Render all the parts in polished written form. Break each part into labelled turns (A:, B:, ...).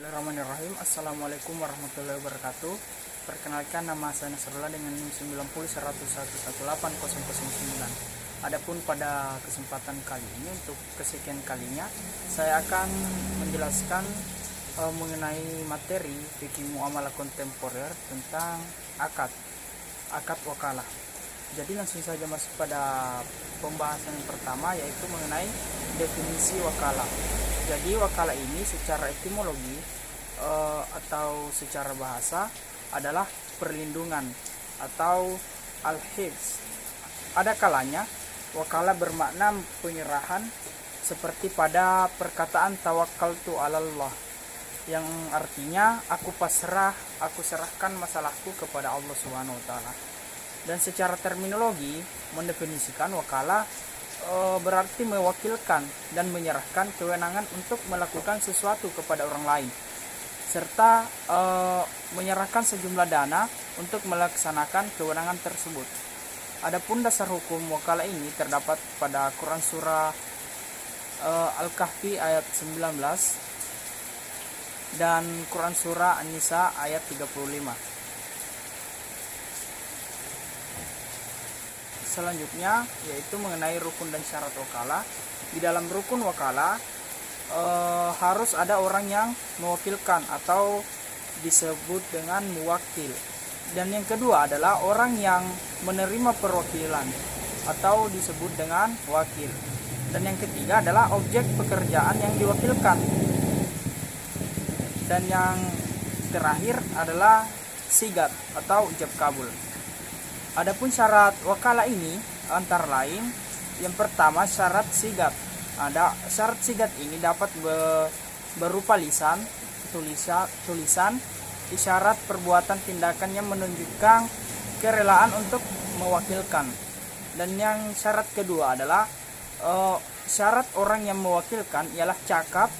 A: Bismillahirrahmanirrahim. Assalamualaikum warahmatullahi wabarakatuh. Perkenalkan, nama saya Nasrullah dengan NIM 90.111.18.009. Adapun pada kesempatan kali ini, untuk kesekian kalinya saya akan menjelaskan mengenai materi fikih muamalah kontemporer tentang akad wakalah. Jadi langsung saja masuk pada pembahasan yang pertama, yaitu mengenai definisi wakalah. Jadi wakalah ini secara etimologi atau secara bahasa adalah perlindungan atau al-hifz. Ada kalanya wakalah bermakna penyerahan, seperti pada perkataan tawakkaltu 'alallah, yang artinya aku serahkan masalahku kepada Allah Subhanahu wa taala. Dan secara terminologi mendefinisikan wakalah berarti mewakilkan dan menyerahkan kewenangan untuk melakukan sesuatu kepada orang lain, serta menyerahkan sejumlah dana untuk melaksanakan kewenangan tersebut. Adapun dasar hukum wakalah ini terdapat pada Quran surah Al-Kahfi ayat 19 dan Quran surah An-Nisa ayat 35. Selanjutnya yaitu mengenai rukun dan syarat wakalah. Di dalam rukun wakalah harus ada orang yang mewakilkan atau disebut dengan muwakil. Dan yang kedua adalah orang yang menerima perwakilan atau disebut dengan wakil. Dan yang ketiga adalah objek pekerjaan yang diwakilkan. Dan yang terakhir adalah sigat atau ijab kabul. Adapun syarat wakalah ini antara lain, yang pertama syarat sigat. Syarat sigat ini dapat berupa tulisan, isyarat, perbuatan, tindakan yang menunjukkan kerelaan untuk mewakilkan. Dan yang syarat kedua adalah syarat orang yang mewakilkan ialah cakap,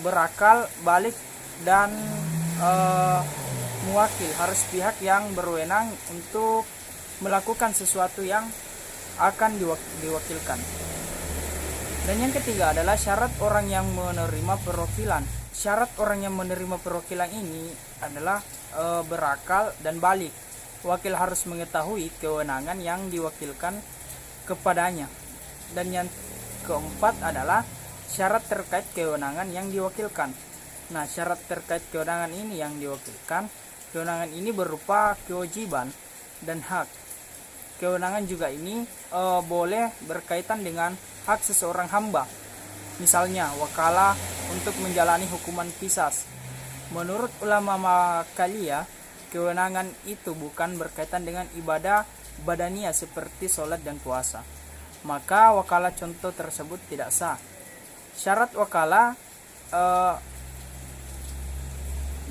A: berakal, balik, dan muwakil harus pihak yang berwenang untuk melakukan sesuatu yang akan diwakilkan. Dan yang ketiga adalah syarat orang yang menerima perwakilan. Syarat orang yang menerima perwakilan ini adalah berakal dan balik. Wakil harus mengetahui kewenangan yang diwakilkan kepadanya. Dan yang keempat adalah syarat terkait kewenangan yang diwakilkan. Nah, syarat terkait kewenangan ini yang diwakilkan, kewenangan ini berupa kewajiban dan hak. Kewenangan juga ini boleh berkaitan dengan hak seseorang hamba. Misalnya wakalah untuk menjalani hukuman qisas. Menurut ulama Makaliyah, kewenangan itu bukan berkaitan dengan ibadah badaniyah seperti sholat dan puasa. Maka wakalah contoh tersebut tidak sah. Syarat wakalah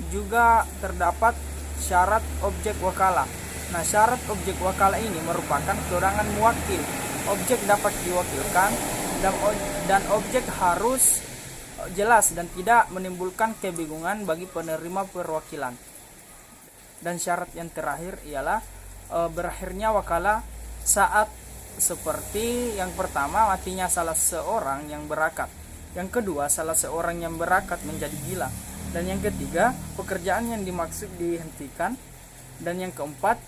A: juga terdapat syarat objek wakalah. Nah, syarat objek wakalah ini merupakan kewenangan muwakil. Objek dapat diwakilkan dan objek harus jelas dan tidak menimbulkan kebingungan bagi penerima perwakilan. Dan syarat yang terakhir ialah berakhirnya wakalah saat seperti yang pertama, matinya salah seorang yang berakad. Yang kedua, salah seorang yang berakad menjadi gila. Dan yang ketiga, pekerjaan yang dimaksud dihentikan. Dan yang keempat,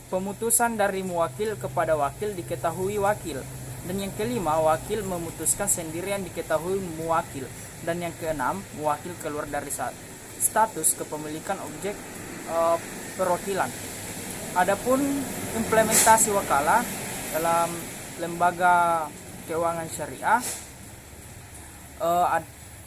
A: pemutusan dari muwakil kepada wakil diketahui wakil. Dan yang kelima, wakil memutuskan sendiri yang diketahui muwakil. Dan yang keenam, muwakil keluar dari status kepemilikan objek perwakilan. Adapun implementasi wakalah dalam lembaga keuangan syariah,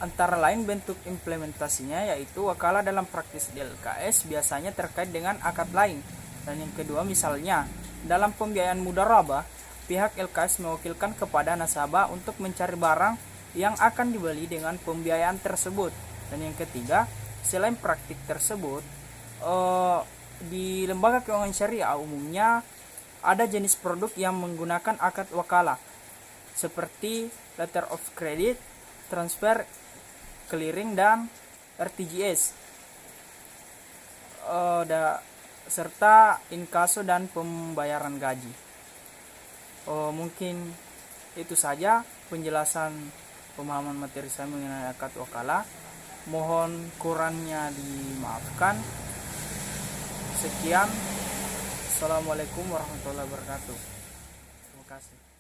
A: antara lain bentuk implementasinya yaitu wakalah dalam praktis di LKS biasanya terkait dengan akad lain. Dan yang kedua, misalnya dalam pembiayaan mudharabah, pihak LKS mewakilkan kepada nasabah untuk mencari barang yang akan dibeli dengan pembiayaan tersebut. Dan yang ketiga, selain praktik tersebut, di lembaga keuangan syariah umumnya ada jenis produk yang menggunakan akad wakalah seperti letter of credit, transfer, clearing, dan RTGS, serta inkaso dan pembayaran gaji. Mungkin itu saja penjelasan pemahaman materi saya mengenai akad wakalah. Mohon kurangnya dimaafkan. Sekian. Assalamualaikum warahmatullahi wabarakatuh. Terima kasih.